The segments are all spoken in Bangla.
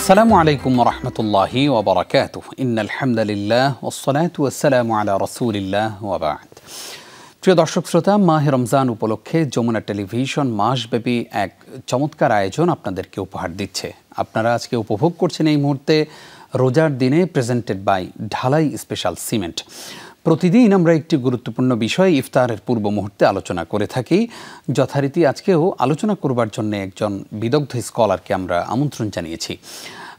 আসসালামু আলাইকুম রহমতুল্লাহি ওয়া বারাকাতুহু ইন্নাল হামদুলিল্লাহ ওয়াসসালাতু ওয়াসসালামু আলা রাসূলিল্লাহ ওয়া বা'দ। প্রিয় দর্শক শ্রোতা, মাহে রমজান উপলক্ষে যমুনা টেলিভিশন মাসব্যাপী এক চমৎকার আয়োজন আপনাদেরকে উপহার দিচ্ছে। আপনারা আজকে উপভোগ করছেন এই মুহূর্তে রোজার দিনে প্রেজেন্টেড বাই ঢালাই স্পেশাল সিমেন্ট। প্রতিদিন আমরা একটি গুরুত্বপূর্ণ বিষয় ইফতারের পূর্ব মুহূর্তে আলোচনা করে থাকি। যথারীতি আজকেও আলোচনা করবার জন্য একজন বিদগ্ধ স্কলারকে আমরা আমন্ত্রণ জানিয়েছি।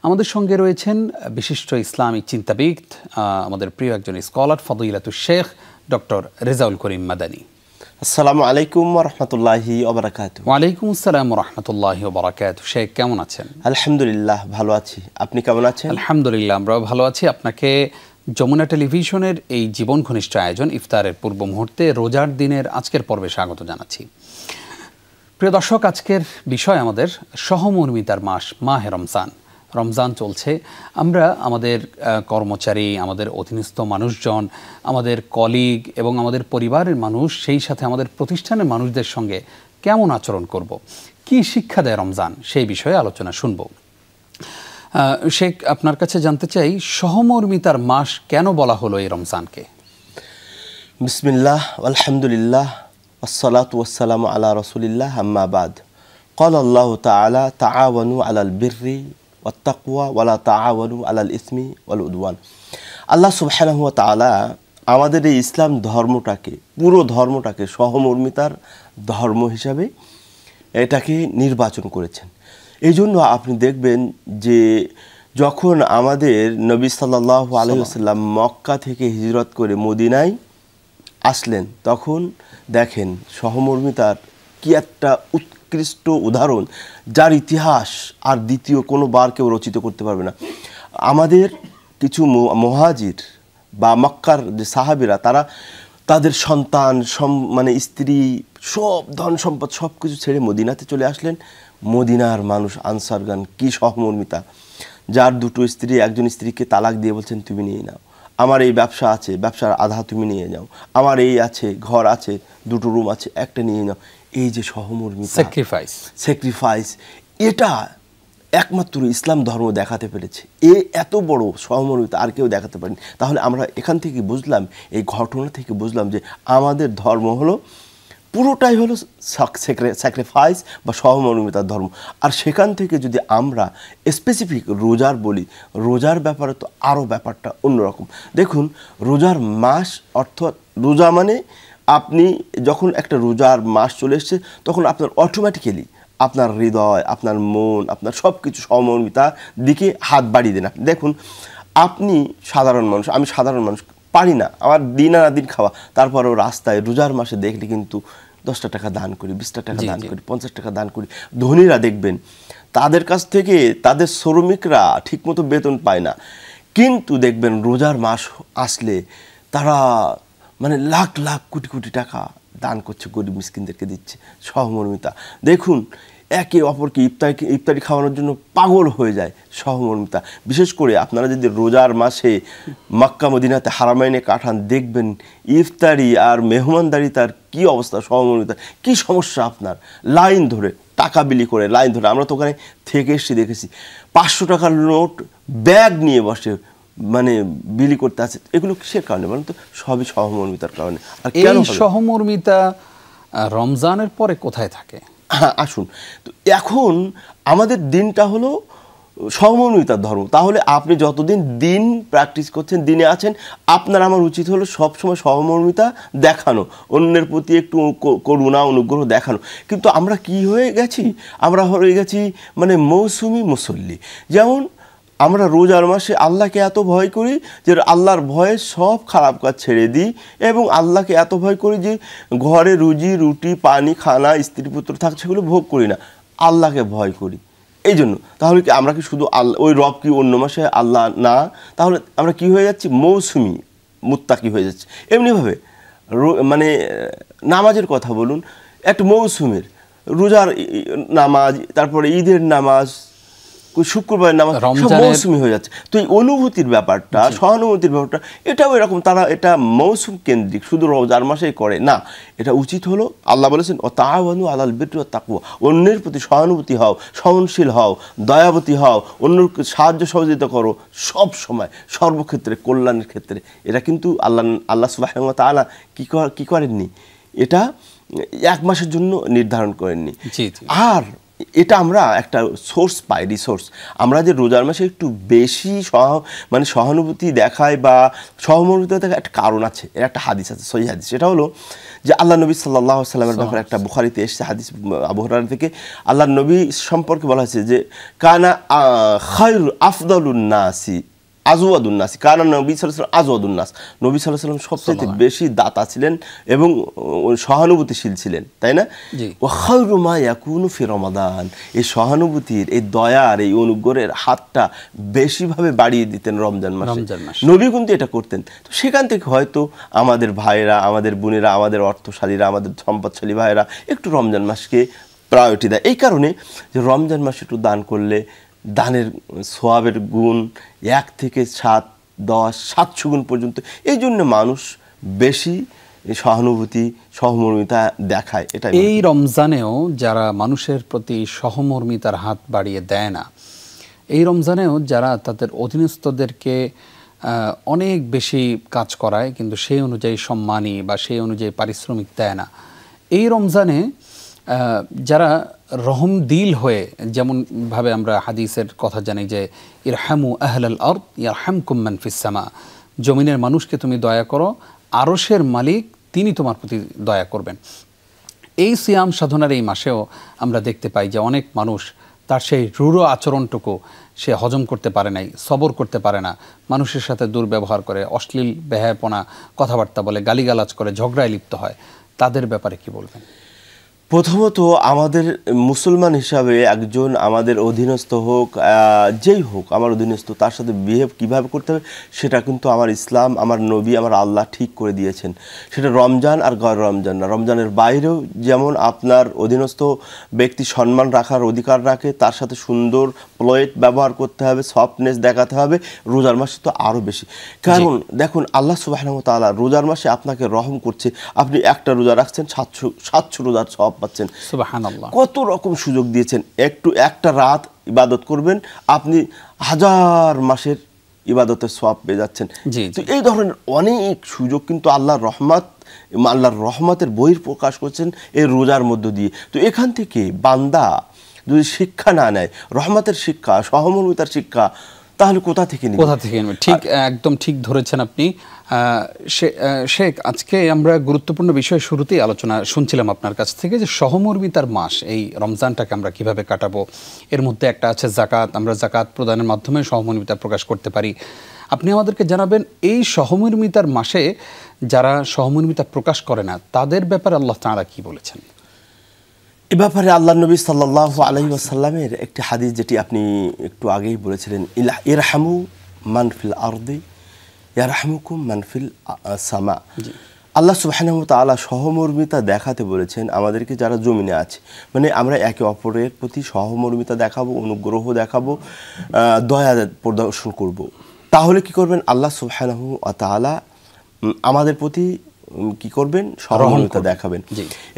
আমাদের সঙ্গে রয়েছেন বিশিষ্ট ইসলামিক চিন্তাবিদ, আমাদের প্রিয় একজন scholar ফদিলাতুশ Sheikh doctor Rezaul Karim Madani. আসসালামু আলাইকুম ওয়া রাহমাতুল্লাহি ওয়া বারাকাতুহু। ওয়া আলাইকুম আসসালাম ওয়া রাহমাতুল্লাহি ওয়া বারাকাতুহু। শেখ, কেমন আছেন? আলহামদুলিল্লাহ, ভালো আছি। আপনি কেমন আছেন? আলহামদুলিল্লাহ, আমরাও ভালো আছি। আপনাকে যমুনা টেলিভিশনের এই জীবন ঘনিষ্ঠ আয়োজন ইফতারের পূর্ব মুহূর্তে রোজার দিনের আজকের পর্বে স্বাগত জানাচ্ছি। প্রিয় দর্শক, আজকের বিষয় আমাদের সহমর্মিতার মাস মাহে রমজান। রমজান চলছে, আমরা আমাদের কর্মচারী, আমাদের অধীনস্থ মানুষজন, আমাদের কলিগ এবং আমাদের পরিবারের মানুষ, সেই সাথে আমাদের প্রতিষ্ঠানের মানুষদের সঙ্গে কেমন আচরণ করব, কি শিক্ষা দেয় রমজান, সেই বিষয়ে আলোচনা শুনব। শেখ, আপনার কাছে জানতে চাই, সহমর্মিতার মাস কেন বলা হলো এই রমজানকে? বিসমিল্লাহ, আলহামদুলিল্লাহ, আসসালাতু ওয়াসসালামু আলা রাসূলিল্লাহ, আম্মা বাদ। ক্বালা আল্লাহু তাআলা তাআওয়ানু আলাল বিররি ওয়াত তাকওয়া ওয়া লা তাআওয়ানু আলাল ইসমি ওয়াল উদওয়ান। আল্লাহ সুবহানাহু ওয়া তাআলা আমাদের এই ইসলাম ধর্মটাকে, পুরো ধর্মটাকে সহমর্মিতার ধর্ম হিসাবে এটাকে নির্বাচন করেছেন। এই জন্য আপনি দেখবেন যে যখন আমাদের নবী সাল্লাল্লাহু আলাইহি ওয়াসাল্লাম মক্কা থেকে হিজরত করে মদিনায় আসলেন, তখন দেখেন সহমর্মিতার কি একটা উৎকৃষ্ট উদাহরণ, যার ইতিহাস আর দ্বিতীয় কোনো বার কেউ রচিত করতে পারবে না। আমাদের কিছু মুহাজির বা মক্কার যে সাহাবীরা, তারা তাদের সন্তান, মানে স্ত্রী, সব ধন সম্পদ সব কিছু ছেড়ে মদিনাতে চলে আসলেন। মদিনার মানুষ আনসারগণ কি সহমর্মিতা! যার দুটো স্ত্রী, একজন স্ত্রীকে তালাক দিয়ে বলছেন তুমি নিয়ে নাও, আমার এই ব্যবসা আছে, ব্যবসার আধা তুমি নিয়ে যাও, আমার এই আছে, ঘর আছে, দুটো রুম আছে, একটা নিয়ে নাও। এই যে সহমর্মিতা, স্যাক্রিফাইস, এটা একমাত্র ইসলাম ধর্ম দেখাতে পেরেছে। এত বড় সহমর্মিতা আর কেউ দেখাতে পারেনি। তাহলে আমরা এখান থেকে বুঝলাম, এই ঘটনা থেকে বুঝলাম যে আমাদের ধর্ম হলো পুরোটাই হলো স্যাক্রিফাইস বা সহমর্মিতার ধর্ম। আর সেখান থেকে যদি আমরা স্পেসিফিক রোজার বলি, রোজার ব্যাপারে তো আরও ব্যাপারটা অন্যরকম। দেখুন, রোজার মাস অর্থাৎ রোজা মানে আপনি যখন একটা রোজার মাস চলে এসছে, তখন আপনার অটোমেটিক্যালি আপনার হৃদয়, আপনার মন, আপনার সব কিছু সহমর্মিতার দিকে হাত বাড়িয়ে দেন। দেখুন, আপনি সাধারণ মানুষ, আমি সাধারণ মানুষ, পারি না, আমার দিন আনা দিন খাওয়া, তারপরেও রাস্তায় রোজার মাসে দেখলে কিন্তু 10টা টাকা দান করি, 20টা টাকা দান করি, 50 টাকা দান করি। ধনীরা দেখবেন তাদের কাছ থেকে তাদের শ্রমিকরা ঠিকমতো বেতন পায় না, কিন্তু দেখবেন রোজার মাস আসলে তারা মানে লাখ লাখ কোটি কোটি টাকা দান করছে, গরিব মিসকিনদেরকে দিচ্ছে। সহমর্মিতা দেখুন, একে অপরকে ইফতারি খাওয়ানোর জন্য পাগল হয়ে যায়। সহমর্মিতা, বিশেষ করে আপনারা যদি রোজার মাসে মক্কা মদিনাতে হারামাইনে কাটান, দেখবেন ইফতারি আর মেহমানদারি তার কি অবস্থা, সহমর্মিতা কি সমস্যা। আপনার লাইন ধরে টাকা বিলি করে, লাইন ধরে, আমরা তো ওখানে থেকে এসেছি, দেখেছি 500 টাকার নোট ব্যাগ নিয়ে বসে মানে বিলি করতে আছে। এগুলো কিসের কারণে বলেন তো? সবই সহমর্মিতার কারণে। আর কেন সহমর্মিতা রমজানের পরে কোথায় থাকে? হ্যাঁ, আসুন তো, এখন আমাদের দিনটা হলো সহমর্মিতার ধর্ম। তাহলে আপনি যতদিন দিন প্র্যাকটিস করছেন, দিনে আছেন, আপনার আমার উচিত হলো সবসময় সহমর্মিতা দেখানো, অন্যের প্রতি একটু করুণা অনুগ্রহ দেখানো। কিন্তু আমরা কি হয়ে গেছি? আমরা হয়ে গেছি মানে মৌসুমি মুসল্লি। যেমন আমরা রোজার মাসে আল্লাহকে এত ভয় করি যে আল্লাহর ভয়ে সব খারাপ কাজ ছেড়ে দিই, এবং আল্লাহকে এত ভয় করি যে ঘরে রুজি রুটি পানি খানা স্ত্রী পুত্র থাকছে, সেগুলো ভোগ করি না, আল্লাহকে ভয় করি। এই জন্য তাহলে কি আমরা কি শুধু আল্লাহ, ওই রব কি অন্য মাসে আল্লাহ না? তাহলে আমরা কি হয়ে যাচ্ছি? মৌসুমি মুত্তাকি হয়ে যাচ্ছে। এমনিভাবে মানে নামাজের কথা বলুন, একটা মৌসুমের রোজার নামাজ, তারপরে ঈদের নামাজ, শুক্রবারের নামাজ সব মৌসুমি হয়ে যাচ্ছে। তো এই অনুভূতির ব্যাপারটা, সহানুভূতির ব্যাপারটা, এটাও এরকম। তারা এটা মৌসুম কেন্দ্রিক, শুধু রমজান মাসেই করে না। এটা উচিত হলো, আল্লাহ বলেছেন ও তাআওয়ানু আলাল বিররি ওয়াত তাকওয়া, অন্যের প্রতি সহানুভূতি হও, সহনশীল হও, দয়াবতী হও, অন্যের সাহায্য সহযোগিতা করো সব সময়, সর্বক্ষেত্রে, কল্যাণের ক্ষেত্রে। এটা কিন্তু আল্লাহ সুবহানাহু ওয়া তাআলা কি করেননি, এটা 1 মাসের জন্য নির্ধারণ করেননি। আর এটা আমরা একটা সোর্স পাই, রিসোর্স। আমরা যে রোজার মাসে একটু বেশি সহানুভূতি দেখায় বা সহমর্মিতা দেখায়, একটা কারণ আছে, এর একটা হাদিস আছে, সহিহ হাদিস। সেটা হলো যে আল্লাহ নবী সাল্লাল্লাহু আলাইহি ওয়াসাল্লামের ব্যাপারে একটা বুখারীতে এসেছে হাদিস, আবু হুরায়রা থেকে। আল্লাহ নবী সম্পর্কে বলা হয়েছে যে কানা খায়রু আফদালুন নাসি আজওয়াদুন নাস, কারণ নবী সাল্লাল্লাহু আলাইহি ওয়াসাল্লাম আজওয়াদুন নাস, নবী সাল্লাল্লাহু আলাইহি ওয়াসাল্লাম সবচেয়ে বেশি দাতা ছিলেন এবং সহানুভূতিশীল ছিলেন, তাই না? ওয়া খায়রু মা ইয়াকুনু ফি রমাদান, এই সহানুভূতির, এই দয়ার, এই অনুগ্রহের হাতটা বেশিভাবে বাড়িয়ে দিতেন রমজান মাসে। নবী কিন্তু এটা করতেন। তো সেখান থেকে হয়তো আমাদের ভাইয়েরা, আমাদের বোনেরা, আমাদের অর্থশালীরা, আমাদের সম্পদশালী ভাইয়েরা একটু রমজান মাসকে প্রায়োরিটি দেয়। এই কারণে যে রমজান মাসে একটু দান করলে দানের সোয়াবের গুণ 1 থেকে 7, 10, 700 গুণ পর্যন্ত। এই জন্য মানুষ বেশি সহানুভূতি, সহমর্মিতা দেখায়। এটা এই রমজানেও যারা মানুষের প্রতি সহমর্মিতার হাত বাড়িয়ে দেয় না, এই রমজানেও যারা তাদের অধীনস্থদেরকে অনেক বেশি কাজ করায় কিন্তু সেই অনুযায়ী সম্মানী বা সেই অনুযায়ী পারিশ্রমিক দেয় না, এই রমজানে যারা রহমদিল হয়ে, যেমনভাবে আমরা হাদিসের কথা জানি যে ইরহামু আহলাল আরদ ইয়ারহামকুম মান ফিস সামা, জমিনের মানুষকে তুমি দয়া করো, আরশের মালিক তিনি তোমার প্রতি দয়া করবেন। এই সিয়াম সাধনার এই মাসেও আমরা দেখতে পাই যে অনেক মানুষ তার সেই রূঢ় আচরণটুকু সে হজম করতে পারে নাই, সবর করতে পারে না, মানুষের সাথে দুর্ব্যবহার করে, অশ্লীল বেহায়াপনা কথাবার্তা বলে, গালিগালাজ করে, ঝগড়ায় লিপ্ত হয়। তাদের ব্যাপারে কি বলবেন? প্রথমত আমাদের মুসলমান হিসাবে একজন আমাদের অধীনস্থ হোক, যেই হোক আমার অধীনস্থ, তার সাথে বিহেভ কীভাবে করতে হবে সেটা কিন্তু আমার ইসলাম, আমার নবী, আমার আল্লাহ ঠিক করে দিয়েছেন। সেটা রমজান আর গয়র রমজান না, রমজানের বাইরেও যেমন আপনার অধীনস্থ ব্যক্তি সম্মান রাখার অধিকার রাখে, তার সাথে সুন্দর প্লয়েট ব্যবহার করতে হবে, সফটনেস দেখাতে হবে। রোজার মাসে তো আরও বেশি, কারণ দেখুন আল্লাহ সুবহানাহু ওয়া তাআলা রোজার মাসে আপনাকে রহম করছে। আপনি একটা রোজা রাখছেন, 700 রোজার সওয়াব পাচ্ছেন। সুবহানাল্লাহ, কত রকম সুযোগ দিয়েছেন। একটা রাত ইবাদত করবেন, আপনি 1000 মাসের ইবাদতের সওয়াব পেয়ে যাচ্ছেন। তো এই ধরনের অনেক সুযোগ কিন্তু আল্লাহর রহমতের বহিঃপ্রকাশ করছেন এই রোজার মধ্য দিয়ে। তো এখান থেকে বান্দা যদি শিক্ষা না নেয়, রহমতের শিক্ষা, সহমর্মিতার শিক্ষা, তাহলে কোথা থেকে নেবে? ঠিক, একদম ঠিক ধরেছেন আপনি। শেখ, আজকে আমরা গুরুত্বপূর্ণ বিষয় শুরুতেই আলোচনা শুনছিলাম আপনার কাছ থেকে যে সহমর্মিতার মাস, এই রমজানটাকে আমরা কিভাবে কাটাবো। এর মধ্যে একটা আছে জাকাত, আমরা জাকাত প্রদানের মাধ্যমে সহমর্মিতা প্রকাশ করতে পারি। আপনি আমাদেরকে জানাবেন এই সহমর্মিতার মাসে যারা সহমর্মিতা প্রকাশ করে না তাদের ব্যাপারে আল্লাহ তাআলা কি বলেছেন? এ ব্যাপারে আল্লাহ নবী সাল্লাল্লাহু আলাইহি ওয়াসাল্লামের একটি হাদিস, যেটি আপনি একটু আগেই বলেছিলেন, ইরহামু মান ফিল আরদি ইয়ারহামুকুম মান ফিল সামা। আল্লাহ সুবহানাহু ওয়া তাআলা সহমর্মিতা দেখাতে বলেছেন আমাদেরকে যারা জমিনে আছে, মানে আমরা একে অপরের প্রতি সহমর্মিতা দেখাবো, অনুগ্রহ দেখাবো, দয়া প্রদর্শন করব। তাহলে কি করবেন? আল্লাহ সুবহানাহু ওয়া তাআলা আমাদের প্রতি কি করবেন? সহমর্মিতা দেখাবেন।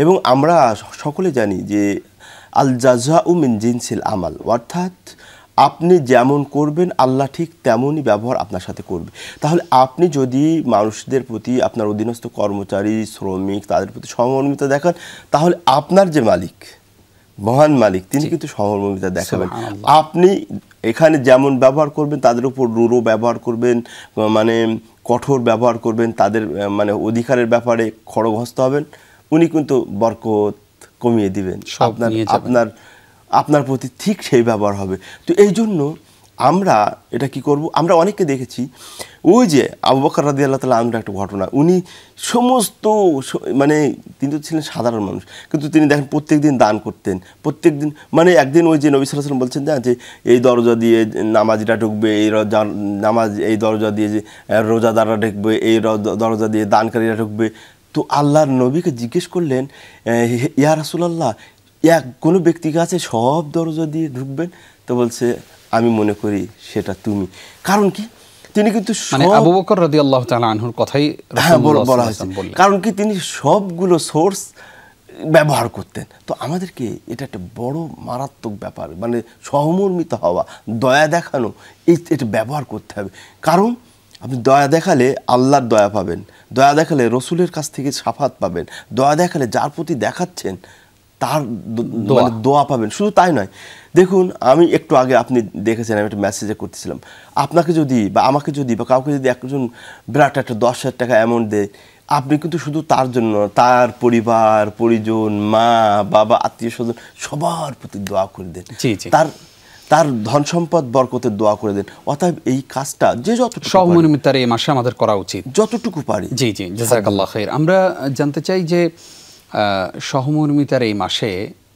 এবং আমরা সকলে জানি যে আল জাযাউ মিন জিনসিল আমাল, অর্থাৎ আপনি যেমন করবেন আল্লাহ ঠিক তেমনই ব্যবহার আপনার সাথে করবে। তাহলে আপনি যদি মানুষদের প্রতি, আপনার অধীনস্থ কর্মচারী, শ্রমিক, তাদের প্রতি সহমর্মিতা দেখান, তাহলে আপনার যে মালিক, মহান মালিক, তিনি কিন্তু সহমর্মিতা দেখাবেন। আপনি এখানে যেমন ব্যবহার করবেন, তাদের উপর রূঢ় ব্যবহার করবেন, মানে কঠোর ব্যবহার করবেন, তাদের মানে অধিকারের ব্যাপারে খড়গহস্ত হবেন, উনি কিন্তু বরকত কমিয়ে দিবেন, আপনার প্রতি ঠিক সেই ব্যবহার হবে। তো এই জন্য আমরা এটা কি করব? আমরা অনেককে দেখেছি, ওই যে আবু বকর রাদিয়াল্লাহু তাআলা আনহু একটা ঘটনা, উনি সমস্ত মানে তিনি তো ছিলেন সাধারণ মানুষ, কিন্তু তিনি দেখেন প্রত্যেক দিন দান করতেন, প্রত্যেক দিন। মানে একদিন ওই যে নবী সাল্লাল্লাহু আলাইহি ওয়াসাল্লাম বলছেন যে এই দরজা দিয়ে নামাজিরা ঢুকবে, এই দরজা দিয়ে যে রোজাদাররা ঢুকবে, এই দরজা দিয়ে দানকারীরা ঢুকবে। তো আল্লাহর নবীকে জিজ্ঞেস করলেন, ইয়া রাসূলুল্লাহ, কোনো ব্যক্তিকে আছে সব দরজা দিয়ে ঢুকবেন? তো বলছে আমি মনে করি সেটা তুমি। কারণ কি তিনি কিন্তু মানে আবু বকর রাদিয়াল্লাহু তাআলা আনহুর কথাই বলা হয়েছে, কারণ কি তিনি সবগুলো সোর্স ব্যবহার করতেন। তো আমাদেরকে এটা একটা বড় মারাত্মক ব্যাপার, মানে সহমর্মিত হওয়া, দয়া দেখানো, এটা ব্যবহার করতে হবে। কারণ আপনি দয়া দেখালে আল্লাহর দয়া পাবেন, দয়া দেখালে রসুলের কাছ থেকে শাফাত পাবেন, দয়া দেখালে যার প্রতি দেখাচ্ছেন তার মানে দোয়া পাবেন। শুধু তাই নয়, দেখুন আমি একটু আগে আপনি দেখেছেন আমি একটা মেসেজে করতেছিলাম, আপনাকে যদি বা আমাকে যদি বা কাউকে যদি একজন বিরাট একটা 10,000 টাকা অ্যামাউন্ট দেয়, আপনি কিন্তু শুধু তার জন্য, তার পরিবার পরিজন, মা বাবা আত্মীয় স্বজন সবার প্রতি দোয়া করে দেন, তার ধন সম্পদ বরকতের দোয়া করে দেন। অতএব এই কাজটা যে যতটুকু সহমর্মিতার এই মাসে আমাদের করা উচিত, যতটুকু পারি। জি জি, জাযাকাল্লাহ খাইর। আমরা জানতে চাই যে সহমর্মিতার এই মাসে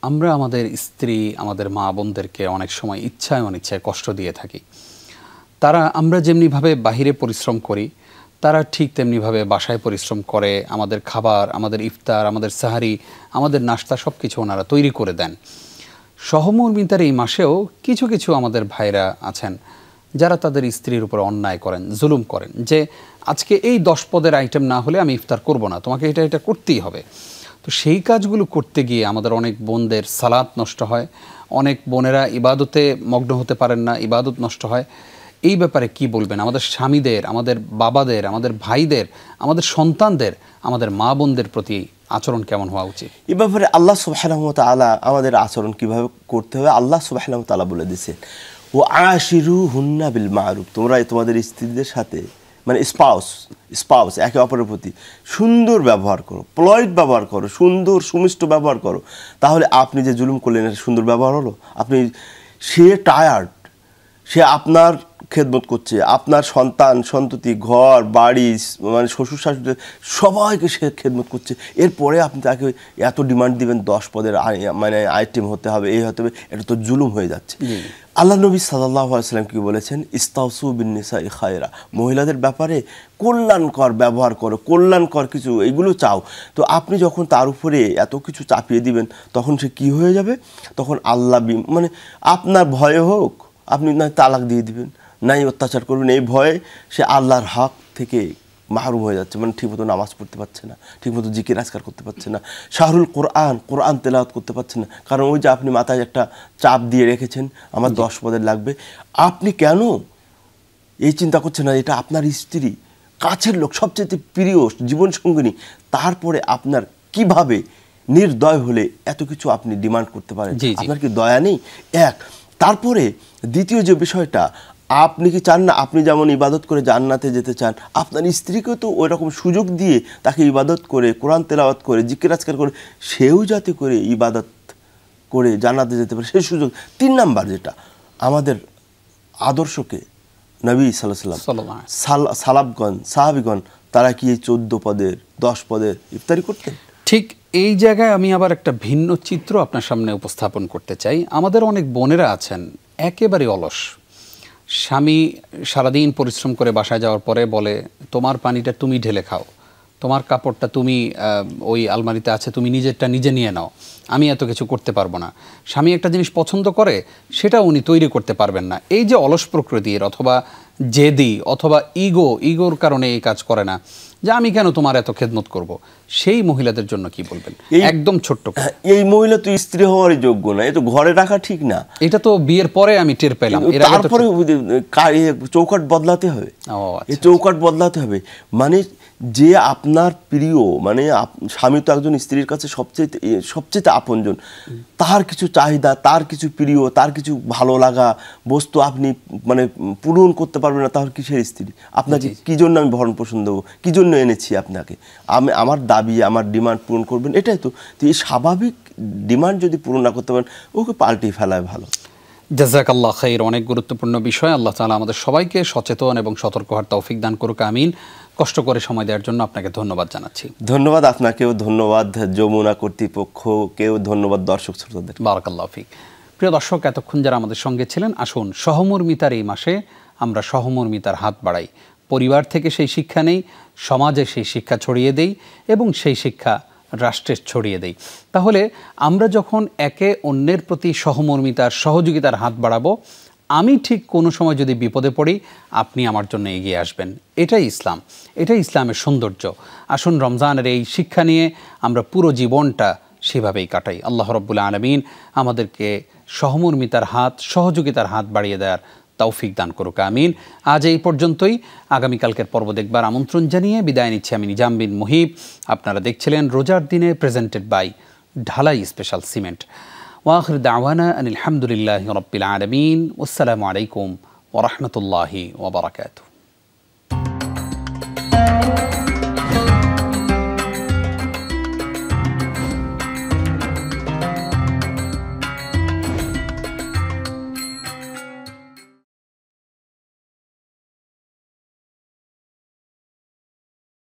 আমরা আমাদের স্ত্রী, আমাদের মা বোনদেরকে অনেক সময় ইচ্ছায় অনিচ্ছায় কষ্ট দিয়ে থাকি। তারা আমরা যেমনিভাবে বাহিরে পরিশ্রম করি, তারা ঠিক তেমনিভাবে বাসায় পরিশ্রম করে। আমাদের খাবার, আমাদের ইফতার, আমাদের সাহারি, আমাদের নাস্তা সব কিছু ওনারা তৈরি করে দেন। সহমর্মিতার এই মাসেও কিছু কিছু আমাদের ভাইরা আছেন যারা তাদের স্ত্রীর উপর অন্যায় করেন, জুলুম করেন, যে আজকে এই 10 পদের আইটেম না হলে আমি ইফতার করব না, তোমাকে এটা এটা করতেই হবে। তো সেই কাজগুলো করতে গিয়ে আমাদের অনেক বোনদের সালাত নষ্ট হয়, অনেক বোনেরা ইবাদতে মগ্ন হতে পারেন না, ইবাদত নষ্ট হয়। এই ব্যাপারে কি বলবেন? আমাদের স্বামীদের, আমাদের বাবাদের, আমাদের ভাইদের, আমাদের সন্তানদের, আমাদের মা বোনদের প্রতি আচরণ কেমন হওয়া উচিত? এই ব্যাপারে আল্লাহ সুবহানাহু ওয়া তাআলা আমাদের আচরণ কিভাবে করতে হবে আল্লাহ সুবহানাহু ওয়া তাআলা বলে দিয়েছেন, ও আশিরুহুন্না বিল মারুফ, তোমরা তোমাদের স্ত্রীদের সাথে মানে স্পাউস একে অপরের প্রতি সুন্দর ব্যবহার করো, পলাইট ব্যবহার করো, সুন্দর সুমিষ্ট ব্যবহার করো। তাহলে আপনি যে জুলুম করলেন এটা সুন্দর ব্যবহার হলো। সে টায়ার্ড, সে আপনার খেদমত করছে, আপনার সন্তান সন্ততি, ঘর বাড়ি, মানে শ্বশুর শাশুড়ি সবাইকে সে খেদমত করছে। এরপরে আপনি তাকে এত ডিমান্ড দিবেন 10 পদের মানে আইটেম হতে হবে, এই হতে হবে, এটা তো জুলুম হয়ে যাচ্ছে। আল্লাহ নবী সাল্লাল্লাহু আলাইহি ওয়াসাল্লাম কি বলেছেন, ইস্তাউসু বিন নিসাই খায়রা, মহিলাদের ব্যাপারে কল্যাণকর ব্যবহার করো, কল্যাণকর কিছু এগুলো চাও। তো আপনি যখন তার উপরে এত কিছু চাপিয়ে দিবেন তখন সে কি হয়ে যাবে, তখন আল্লাহ মানে আপনার ভয়ে হোক আপনি না তালাক দিয়ে দিবেন, নাই অত্যাচার করবেন, এই ভয়ে সে আল্লাহর হক থেকে মাহরুম হয়ে যাচ্ছে। মানে ঠিকমতো নামাজ পড়তে পারছে না, ঠিকমতো জিকির আজকার করতে পারছে না, শাহরুল কোরআন তেলাওয়াত করতে পারছে না। কারণ ওই যে আপনি মাথায় একটা চাপ দিয়ে রেখেছেন আমার 10 পদের লাগবে। আপনি কেন এই চিন্তা করছেন না, এটা আপনার স্ত্রী, কাছের লোক, সবচেয়ে প্রিয় জীবনসঙ্গিনী, তারপরে আপনার কিভাবে নির্দয় হলে এত কিছু আপনি ডিমান্ড করতে পারেন? আপনার কি দয়া নেই? এক। তারপরে দ্বিতীয় যে বিষয়টা, আপনি কি চান না আপনি যেমন ইবাদত করে জান্নাতে যেতে চান, আপনার স্ত্রীকেও তো ওই রকম সুযোগ দিয়ে তাকে ইবাদত করে, কোরআন তেলাওয়াত করে, জিকির আজকার করে, সেও যাতে করে ইবাদত করে জান্নাতে যেতে পারে সেই সুযোগ। 3 নাম্বার যেটা আমাদের আদর্শকে নবী সাল্লাল্লাহু আলাইহি ওয়াসাল্লাম সালাফগণ সাহাবীগণ তারা কি এই 14 পদের 10 পদের ইফতারি করতেন? ঠিক এই জায়গায় আমি আবার একটা ভিন্ন চিত্র আপনার সামনে উপস্থাপন করতে চাই। আমাদের অনেক বোনেরা আছেন একেবারে অলস। স্বামী সারাদিন পরিশ্রম করে বাসায় যাওয়ার পরে বলে, তোমার পানিটা তুমি ঢেলে খাও, তোমার কাপড়টা তুমি ওই আলমারিতে আছে, তুমি নিজেরটা নিজে নিয়ে নাও, আমি এত কিছু করতে পারবো না। স্বামী একটা জিনিস পছন্দ করে সেটা উনি তৈরি করতে পারবেন না। এই যে অলস প্রকৃতির, অথবা জেদি, অথবা ইগোর কারণে এই কাজ করে না, যে আমি কেন তোমার এত খেদমত করব, সেই মহিলাদের জন্য কি বলবেন? একদম ছোট্ট, এই মহিলা তো স্ত্রী হওয়ারই যোগ্য না, এ তো ঘরে রাখা ঠিক না। এটা তো বিয়ের পরে আমি টের পেলাম। তারপরে চৌকাট বদলাতে হবে, এই চৌকাট বদলাতে হবে। মানে যে আপনার প্রিয়, মানে স্বামী তো একজন স্ত্রীর কাছে সবচেয়ে আপনজন, তার কিছু চাহিদা, তার কিছু প্রিয়, তার কিছু ভালো লাগা বস্তু আপনি মানে পূরণ করতে পারবেন না, তাহলে কিসের স্ত্রী? আপনাকে কি জন্য আমি ভরণ পোষণ দেবো, কি জন্য এনেছি আপনাকে? আমার দাবি, আমার ডিমান্ড পূরণ করবেন, এটাই তো। এই স্বাভাবিক ডিমান্ড যদি পূরণ না করতে পারেন, ওকে পাল্টিয়ে ফেলায় ভালো। জাযাকাল্লাহ খাইর। অনেক গুরুত্বপূর্ণ বিষয়। আল্লাহ তাআলা আমাদের সবাইকে সচেতন এবং সতর্ক হওয়ার তৌফিক দান করুক, আমিন। কষ্ট করে সময় দেওয়ার জন্য আপনাকে ধন্যবাদ জানাচ্ছি। ধন্যবাদ আপনাকেও, ধন্যবাদ যমুনা কর্তৃপক্ষকেও, ধন্যবাদ দর্শক শ্রোতাদের। বারাকাল্লাহু ফিক। প্রিয় দর্শক, এতক্ষণ যারা আমাদের সঙ্গে ছিলেন, আসুন সহমর্মিতার এই মাসে আমরা সহমর্মিতার হাত বাড়াই। পরিবার থেকে সেই শিক্ষা নেই, সমাজে সেই শিক্ষা ছড়িয়ে দেই এবং সেই শিক্ষা রাষ্ট্রে ছড়িয়ে দেই। তাহলে আমরা যখন একে অন্যের প্রতি সহমর্মিতার, সহযোগিতার হাত বাড়াবো, আমি ঠিক কোনো সময় যদি বিপদে পড়ি আপনি আমার জন্য এগিয়ে আসবেন। এটাই ইসলাম, এটাই ইসলামের সৌন্দর্য। আসুন রমজানের এই শিক্ষা নিয়ে আমরা পুরো জীবনটা সেভাবেই কাটাই। আল্লাহ রাব্বুল আলামিন আমাদেরকে সহমর্মিতার হাত, সহযোগিতার হাত বাড়িয়ে দেওয়ার তৌফিক দান করুক, আমিন। আজ এই পর্যন্তই। আগামীকালকের পর্ব দেখবার আমন্ত্রণ জানিয়ে বিদায় নিচ্ছি আমি নিজাম বিন মুহিব। আপনারা দেখছিলেন রোজার দিনে, প্রেজেন্টেড বাই ঢালাই স্পেশাল সিমেন্ট। ওয়াখির দাওয়ানা আনিল হামদুলিল্লাহি রাব্বিল আলামিন। আসসালামু আলাইকুম ওয়া রাহমাতুল্লাহি ওয়া বারাকাতুহু।